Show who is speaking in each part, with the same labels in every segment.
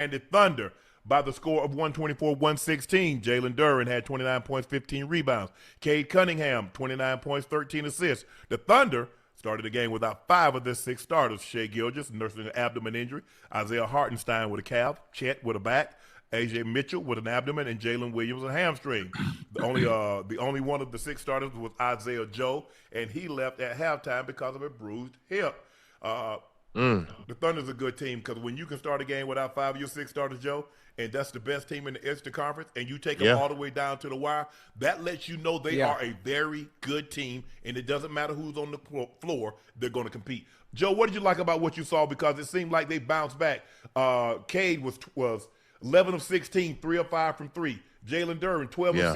Speaker 1: and the Thunder by the score of 124-116. Jalen Duren had 29 points, 15 rebounds. Cade Cunningham, 29 points, 13 assists. The Thunder started the game without 5 of their 6 starters. Shea Gilgeous nursing an abdomen injury. Isaiah Hartenstein with a calf. Chet with a back. AJ Mitchell with an abdomen, and Jalen Williams a hamstring. The only one of the 6 starters was Isaiah Joe, and he left at halftime because of a bruised hip. The Thunder's a good team because when you can start a game without 5 of your 6 starters, Joe, and that's the best team in the Eastern Conference, and you take them all the way down to the wire, that lets you know they are a very good team, and it doesn't matter who's on the floor, they're going to compete. Joe, what did you like about what you saw? Because it seemed like they bounced back. Cade was 11 of 16, 3 of 5 from 3. Jalen Duren, 12 of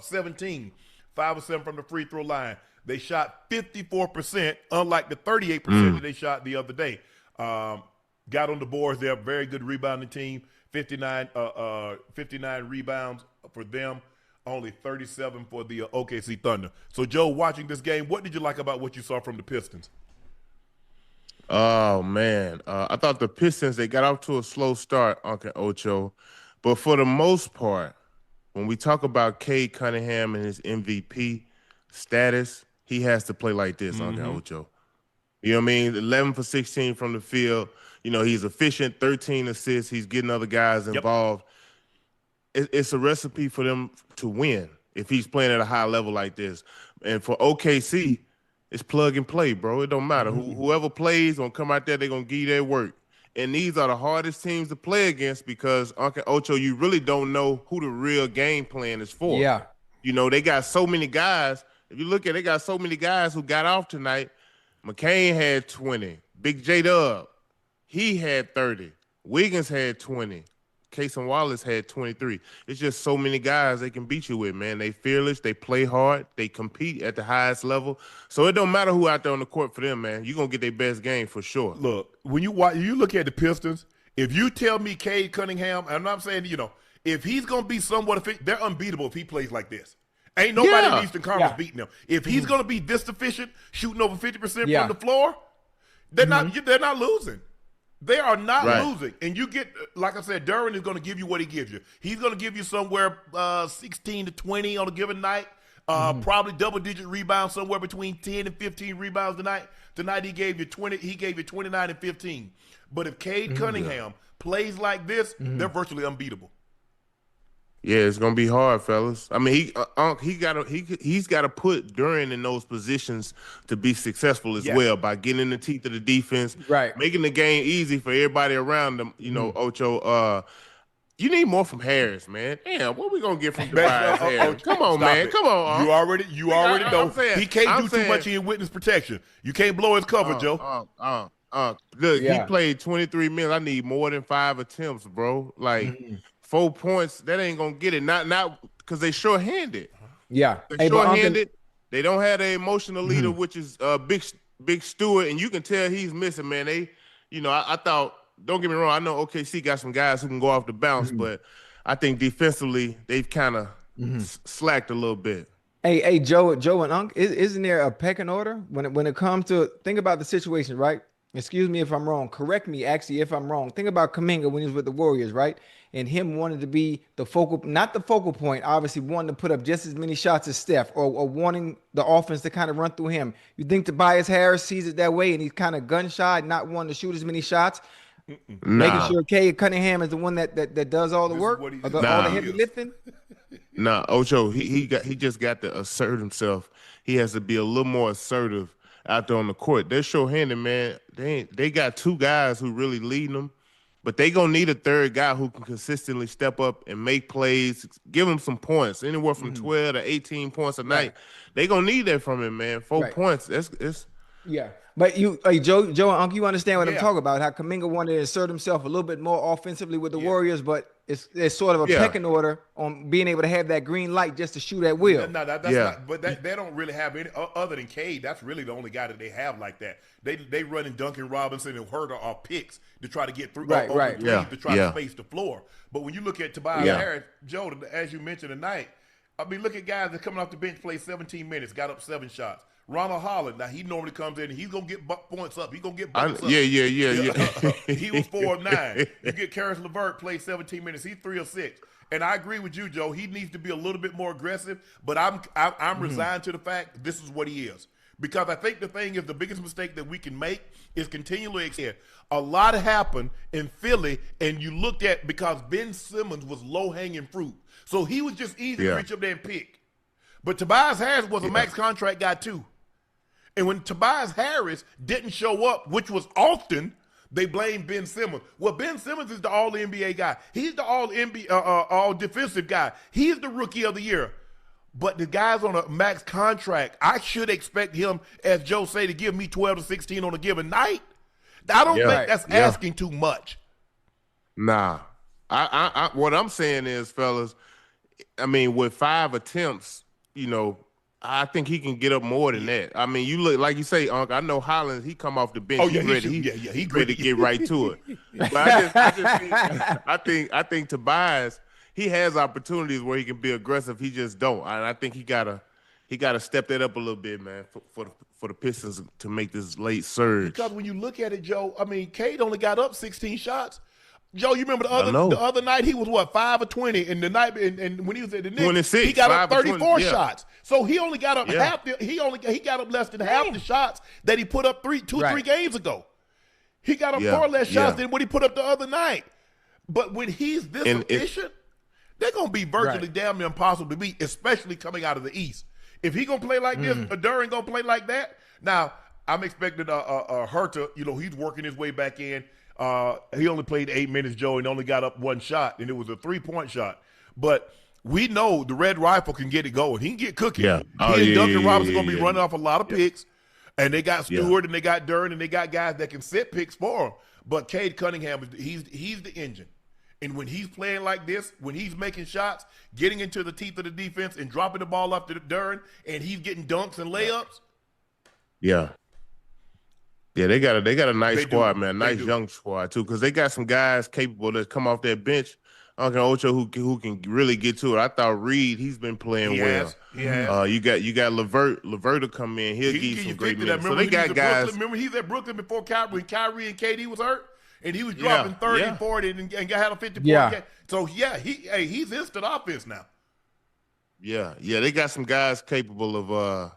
Speaker 1: 6, 17, 5 of 7 from the free throw line. They shot 54%, unlike the 38% that they shot the other day. Got on the boards. They're a very good rebounding team. 59 rebounds for them, only 37 for the OKC Thunder. So, Joe, watching this game, what did you like about what you saw from the Pistons?
Speaker 2: Oh, man. I thought the Pistons, they got off to a slow start, Uncle Ocho. But for the most part, when we talk about Cade Cunningham and his MVP status, he has to play like this, Uncle Ocho. You know what I mean? 11 for 16 from the field. You know, he's efficient, 13 assists. He's getting other guys involved. It's a recipe for them to win if he's playing at a high level like this. And for OKC, it's plug and play, bro. It don't matter. Whoever plays gonna come out there, they're gonna give you their work. And these are the hardest teams to play against because, Uncle Ocho, you really don't know who the real game plan is for.
Speaker 3: Yeah.
Speaker 2: You know, they got so many guys. If you look at it, they got so many guys who got off tonight. McCain had 20. Big J-Dub, he had 30. Wiggins had 20. Casey Wallace had 23. It's just so many guys they can beat you with, man. They fearless. They play hard. They compete at the highest level. So it don't matter who out there on the court for them, man. You're going to get their best game for sure.
Speaker 1: Look, when you look at the Pistons, if you tell me Cade Cunningham, and I'm not saying, if he's going to be somewhat efficient, they're unbeatable if he plays like this. Ain't nobody in the Eastern Conference beating them. If he's going to be this efficient, shooting over 50% from the floor, they're not losing. They are not losing. And you get, like I said, Duren is going to give you what he gives you. He's going to give you somewhere 16 to 20 on a given night, probably double-digit rebounds, somewhere between 10 and 15 rebounds tonight. Tonight he gave you 20. He gave you 29 and 15. But if Cade Cunningham plays like this, they're virtually unbeatable.
Speaker 2: Yeah, it's gonna be hard, fellas. I mean, he's got to put Duren in those positions to be successful as well by getting in the teeth of the defense, making the game easy for everybody around them. You know, Ocho. You need more from Harris, man. Damn, what we gonna get from Tobias Harris? Come on, man. Come on.
Speaker 1: You already know he can't do too much in witness protection. You can't blow his cover, Joe.
Speaker 2: Look, he played 23 minutes. I need more than 5 attempts, bro. Like. 4 points, that ain't gonna get it. Not because they short-handed.
Speaker 3: Yeah,
Speaker 2: they're short-handed. They don't have an emotional leader, which is Big Stewart, and you can tell he's missing. Man, I thought. Don't get me wrong. I know OKC got some guys who can go off the bounce, but I think defensively they've kind of slacked a little bit.
Speaker 3: Hey, Joe and Unc, isn't there a pecking order when it comes to think about the situation, right? Excuse me if I'm wrong. Correct me, actually, if I'm wrong. Think about Kuminga when he was with the Warriors, right? And him wanting to be not the focal point, obviously wanting to put up just as many shots as Steph or wanting the offense to kind of run through him. You think Tobias Harris sees it that way and he's kind of gun shy, not wanting to shoot as many shots? Making sure Cade Cunningham is the one that does all the work, all the heavy lifting?
Speaker 2: Nah, Ocho, he just got to assert himself. He has to be a little more assertive out there on the court. They're short-handed, man. They got 2 guys who really leading them, but they gonna need a third guy who can consistently step up and make plays, give them some points, anywhere from 12 to 18 points a night. They gonna need that from him, man. 4 points.
Speaker 3: Yeah. But Joe and Uncle, you understand what I'm talking about? How Kuminga wanted to assert himself a little bit more offensively with the Warriors, but it's sort of a pecking order on being able to have that green light just to shoot at will.
Speaker 1: No, that's not. But they don't really have any other than Cade. That's really the only guy that they have like that. They running Duncan Robinson and Herter off picks to try to get through, to try to space the floor. But when you look at Tobias Harris, Joe, as you mentioned tonight, I mean, look at guys that coming off the bench, played 17 minutes, got up 7 shots. Ronald Holland. Now, he normally comes in and he's going to get points up. He's going to get buckets up.
Speaker 2: Yeah.
Speaker 1: He was 4 of 9. You get Karis LeVert, played 17 minutes. He's 3 of 6. And I agree with you, Joe. He needs to be a little bit more aggressive. But I'm resigned to the fact this is what he is. Because I think the thing is the biggest mistake that we can make is continually extend. A lot happened in Philly, and you looked at because Ben Simmons was low-hanging fruit. So he was just easy to reach up there and pick. But Tobias Harris was a max contract guy too. And when Tobias Harris didn't show up, which was often, they blamed Ben Simmons. Well, Ben Simmons is the all-NBA guy. He's the all-defensive guy. He's the rookie of the year. But the guy's on a max contract. I should expect him, as Joe say, to give me 12 to 16 on a given night. I don't think that's asking too much.
Speaker 2: Nah. I what I'm saying is, fellas, I mean, with 5 attempts, I think he can get up more than that. I mean, you look like you say, Unc. I know Hollins. He come off the bench.
Speaker 1: Oh yeah,
Speaker 2: he's ready to get right to it. But I think Tobias, he has opportunities where he can be aggressive. He just don't. And I think he gotta step that up a little bit, man, for the Pistons to make this late surge.
Speaker 1: Because when you look at it, Joe, I mean, Cade only got up 16 shots. Joe, you remember the other night he was what, 5 of 20, and the night and when he was at the Knicks,
Speaker 2: 26,
Speaker 1: he got up 34
Speaker 2: 20,
Speaker 1: shots. So he only got up half. He got up less than half the shots that he put up 3 games ago. He got up far less shots than what he put up the other night. But when he's this efficient, they're gonna be virtually damn near impossible to beat, especially coming out of the East. If he gonna play like this, Duran gonna play like that. Now I'm expecting Herter. He's working his way back in. He only played 8 minutes, Joe, and only got up 1 shot, and it was a 3-point shot. But we know the Red Rifle can get it going. He can get cooking.
Speaker 2: Yeah.
Speaker 1: He and Duncan Robinson going to be running off a lot of picks, and they got Stewart and they got Duran, and they got guys that can set picks for him. But Cade Cunningham, he's the engine. And when he's playing like this, when he's making shots, getting into the teeth of the defense and dropping the ball up to Duran, and he's getting dunks and layups.
Speaker 2: Yeah. Yeah, they got a nice squad, man. Nice young squad too, because they got some guys capable that come off that bench. Uncle Ocho who can really get to it. I thought Reed, he's been playing well. You got LeVert to come in. He'll give you some great minutes. So they got guys.
Speaker 1: Remember he's at Brooklyn before when Kyrie and KD was hurt, and he was dropping 30 and 40 and had a 50 point game. So he's instant offense now.
Speaker 2: Yeah, they got some guys capable of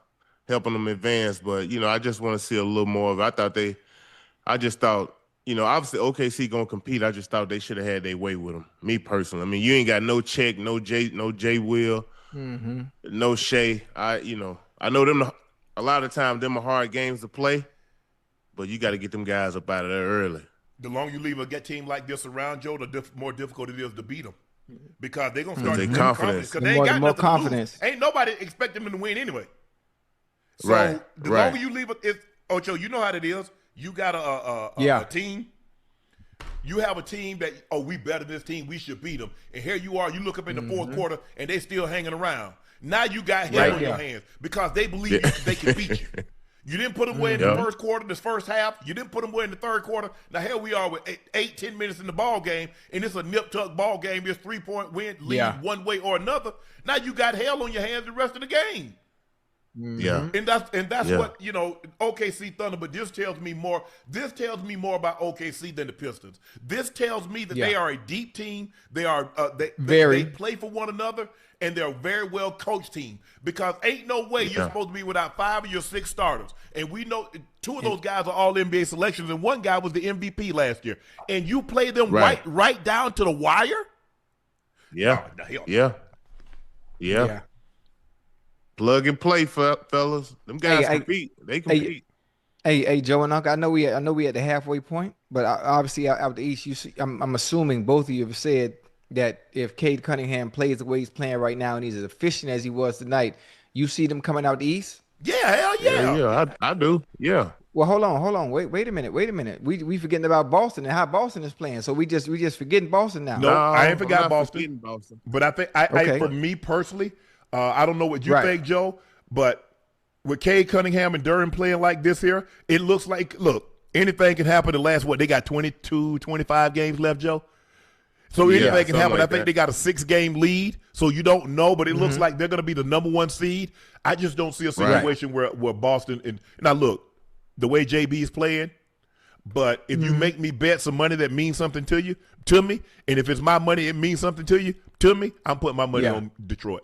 Speaker 2: helping them advance, but I just want to see a little more of it. I just thought, obviously OKC gonna compete. I just thought they should have had their way with them. Me personally, I mean, you ain't got no Check, no Jay Will, no Shea. I know them. A lot of times, them are hard games to play, but you got to get them guys up out of there early.
Speaker 1: The longer you leave a team like this around, Joe, the more difficult it is to beat them because they're gonna start to confidence. Because they ain't got
Speaker 3: more
Speaker 1: nothing
Speaker 3: confidence.
Speaker 1: To lose. Ain't nobody expect them to win anyway. So the longer you leave it, Ocho, you know how it is. You got a team. You have a team that, we better than this team. We should beat them. And here you are. You look up in the fourth quarter, and they still hanging around. Now you got hell on your hands because they believe they can beat you. You didn't put them away in the first quarter, this first half. You didn't put them away in the third quarter. Now here we are with 10 minutes in the ball game, and it's a nip-tuck ball game. It's 3-point win, lead one way or another. Now you got hell on your hands the rest of the game.
Speaker 2: Yeah,
Speaker 1: and that's what OKC Thunder. But this tells me more. This tells me more about OKC than the Pistons. This tells me that they are a deep team. They are they play for one another, and they're a very well coached team. Because ain't no way you're supposed to be without 5 of your 6 starters, and we know 2 of those guys are all NBA selections, and one guy was the MVP last year. And you play them right down to the wire.
Speaker 2: Yeah. Plug and play, fellas. Them guys compete. They compete.
Speaker 3: Hey, Joe and Uncle. I know we at the halfway point, but obviously out the East, you see, I'm assuming both of you have said that if Cade Cunningham plays the way he's playing right now and he's as efficient as he was tonight, you see them coming out the East.
Speaker 1: Yeah, hell yeah.
Speaker 2: Yeah, I do. Yeah.
Speaker 3: Well, hold on. Wait a minute. We forgetting about Boston and how Boston is playing. So we just forgetting Boston now.
Speaker 1: No, I ain't forgot Boston. But I think I for me personally. I don't know what you think, Joe, but with Cade Cunningham and Duran playing like this here, it looks like, anything can happen the last, they got 22, 25 games left, Joe? So anything can happen.
Speaker 2: like
Speaker 1: I think
Speaker 2: that.
Speaker 1: they got a 6-game lead, so you don't know, but it looks like they're going to be the number 1 seed. I just don't see a situation where Boston and now look, the way JB is playing. But if you make me bet some money that means something to me, and if it's my money, it means something to me, I'm putting my money on Detroit.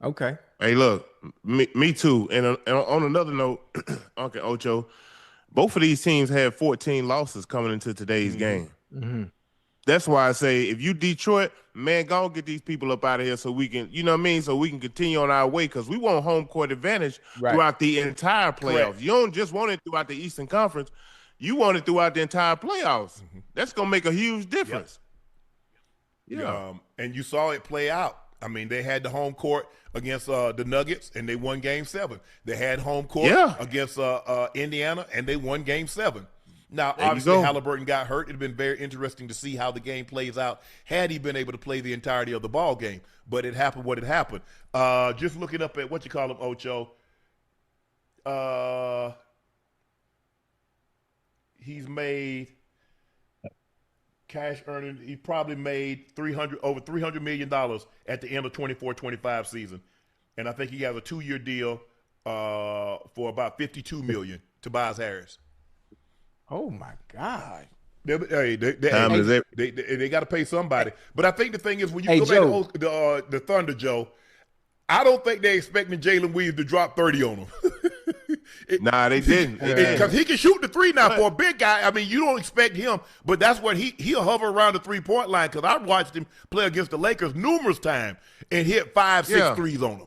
Speaker 3: Okay.
Speaker 2: Hey, look, me too. And on another note, Uncle Ocho, both of these teams had 14 losses coming into today's game. That's why I say if you Detroit, man, go get these people up out of here so we can, you know what I mean, so we can continue on our way because we want home court advantage throughout the entire playoffs.
Speaker 1: Correct.
Speaker 2: You don't just want it throughout the Eastern Conference. You want it throughout the entire playoffs. That's going to make a huge difference.
Speaker 1: And you saw it play out. I mean, they had the home court against the Nuggets, and they won Game 7. They had home court against Indiana, and they won Game 7. Now, obviously, Halliburton got hurt. It would have been very interesting to see how the game plays out had he been able to play the entirety of the ball game. But it happened what it happened. Just looking up at what you call him, Ocho. He's made cash earnings. He probably made over $300 million at the end of 24-25 season. And I think he has a 2-year deal for about $52 million, Tobias Harris.
Speaker 3: Oh my God!
Speaker 1: They got to pay somebody. But I think the thing is when you go back to the Thunder, Joe, I don't think they're expecting Jalen Williams to drop 30 on them.
Speaker 2: Nah, they didn't.
Speaker 1: Because he can shoot the 3 now for a big guy. I mean, you don't expect him, but that's what he'll hover around the 3-point line because I watched him play against the Lakers numerous times and hit 5, 6 threes on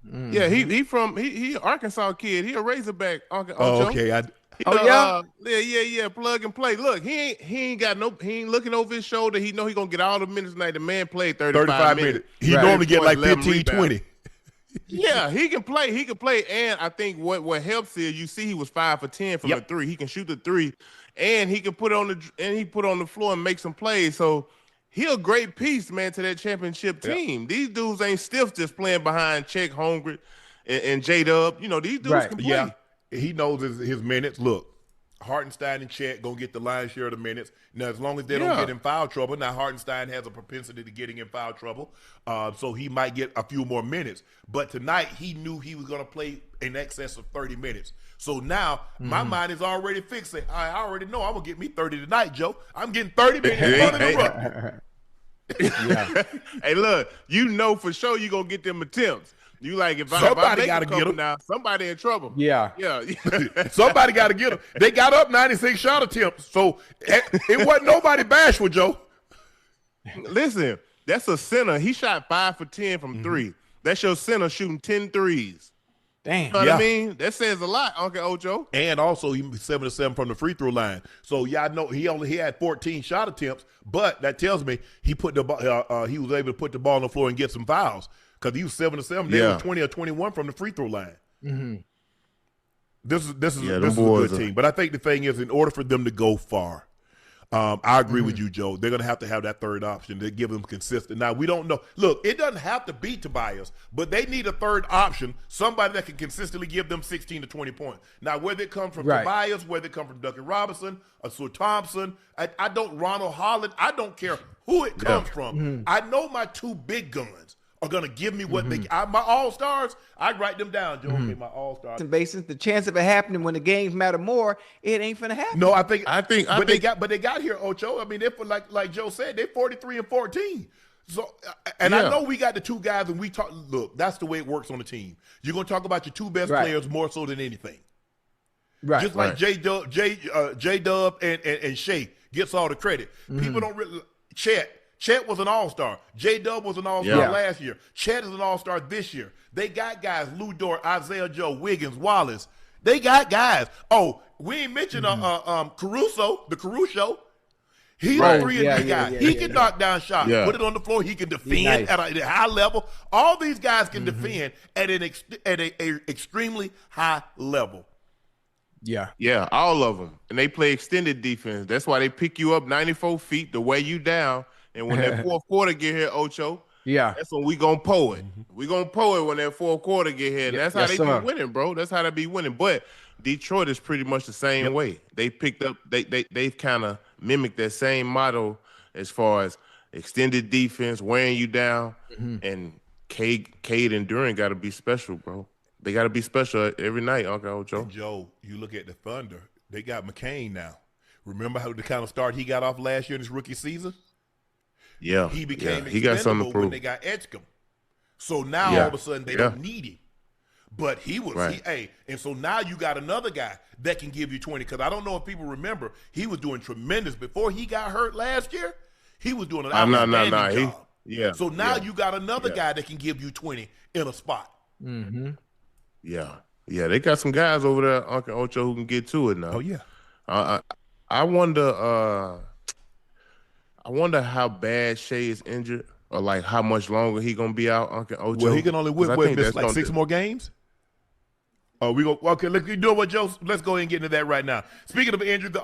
Speaker 1: them.
Speaker 2: Yeah, he Arkansas kid. He a Razorback.
Speaker 1: Okay.
Speaker 2: Plug and play. Look, he ain't looking over his shoulder. He know he gonna get all the minutes tonight. The man played 35 minutes.
Speaker 1: He normally get like 15, 20.
Speaker 2: Yeah, he can play. He can play, and I think what helps is you see he was 5 for 10 from the 3. He can shoot the 3, and he can put on the floor and make some plays. So he a great piece, man, to that championship team. These dudes ain't stiff just playing behind Chet Holmgren and J-Dub. You know, these dudes can play.
Speaker 1: Yeah, he knows his minutes. Look, Hartenstein and Chet gonna get the lion's share of the minutes. Now, as long as they don't get in foul trouble. Now, Hartenstein has a propensity to getting in foul trouble, so he might get a few more minutes. But tonight, he knew he was gonna play in excess of 30 minutes. So now, my mind is already fixed. I already know I'm gonna get me 30 tonight, Joe. I'm getting 30 minutes uninterrupted.
Speaker 2: Hey, look, you know for sure you gonna get them attempts. You like if
Speaker 1: somebody got to get them
Speaker 2: now, somebody in trouble.
Speaker 3: Yeah.
Speaker 1: Somebody got to get them. They got up 96 shot attempts, so it wasn't nobody bashful, Joe.
Speaker 2: Listen, that's a center. He shot 5 for 10 from 3. That's your center shooting 10 threes.
Speaker 3: Damn.
Speaker 2: You know what I mean? That says a lot, Uncle Ocho.
Speaker 1: And also, he was 7 of 7 from the free throw line. So y'all know he had 14 shot attempts, but that tells me he put he was able to put the ball on the floor and get some fouls. Because he was 7 of 7, they were 20 or 21 from the free throw line. This is a good team. But I think the thing is, in order for them to go far, I agree with you, Joe. They're going to have that third option to give them consistent. Now, we don't know. Look, it doesn't have to be Tobias, but they need a third option, somebody that can consistently give them 16 to 20 points. Now, whether it comes from Tobias, whether it comes from Duncan Robinson, or Sue Thompson, I don't Ronald Holland, I don't care who it comes from. I know my 2 big guns are going to give me what my all-stars, I write them down, Joe. Okay, my all-stars.
Speaker 3: Basis, the chance of it happening when the games matter more, it ain't finna happen.
Speaker 1: No, I think they got here, Ocho. I mean, they're like Joe said, they're 43 and 14. So, I know we got the 2 guys, and we talk. Look, that's the way it works on the team. You're going to talk about your 2 best players more so than anything. Right. Just like J-Dub and Shea gets all the credit. People don't really Chet was an all-star. J-Dub was an all-star last year. Chet is an all-star this year. They got guys, Lou Dort, Isaiah Joe, Wiggins, Wallace. They got guys. Oh, we ain't mentioned Caruso, the Caruso. He's a 3-and-D guy. He can knock down shots, put it on the floor. He can defend at a high level. All these guys can defend at an extremely high level.
Speaker 2: Yeah, all of them. And they play extended defense. That's why they pick you up 94 feet to weigh you down. And when that fourth quarter get here, Ocho, that's when we gonna pull it. We gonna pull it when that fourth quarter get here. And that's how they be winning, bro. That's how they be winning. But Detroit is pretty much the same way. They picked up. They've kind of mimicked that same model as far as extended defense, wearing you down, and Cade and Duran got to be special, bro. They got to be special every night, Uncle Ocho.
Speaker 1: And Joe, you look at the Thunder, they got McCain now. Remember how the kind of start he got off last year in his rookie season?
Speaker 2: Yeah.
Speaker 1: He became
Speaker 2: he got something to
Speaker 1: expendable
Speaker 2: prove.
Speaker 1: when they got Edgecombe. So now all of a sudden they don't need him. But he was, and so now you got another guy that can give you 20. Because I don't know if people remember, he was doing tremendous. Before he got hurt last year, he was doing an outstanding job. So now you got another guy that can give you 20 in a spot.
Speaker 3: Mm-hmm.
Speaker 2: Yeah, they got some guys over there, Uncle Ocho, who can get to it now.
Speaker 1: Oh yeah.
Speaker 2: I wonder how bad Shea is injured, or like how much longer he gonna be out, Uncle Ocho.
Speaker 1: Well, he can only miss like 6 more games. Oh, we go. Okay, look, you know what, Joe? Let's go ahead and get into that right now. Speaking of injuries,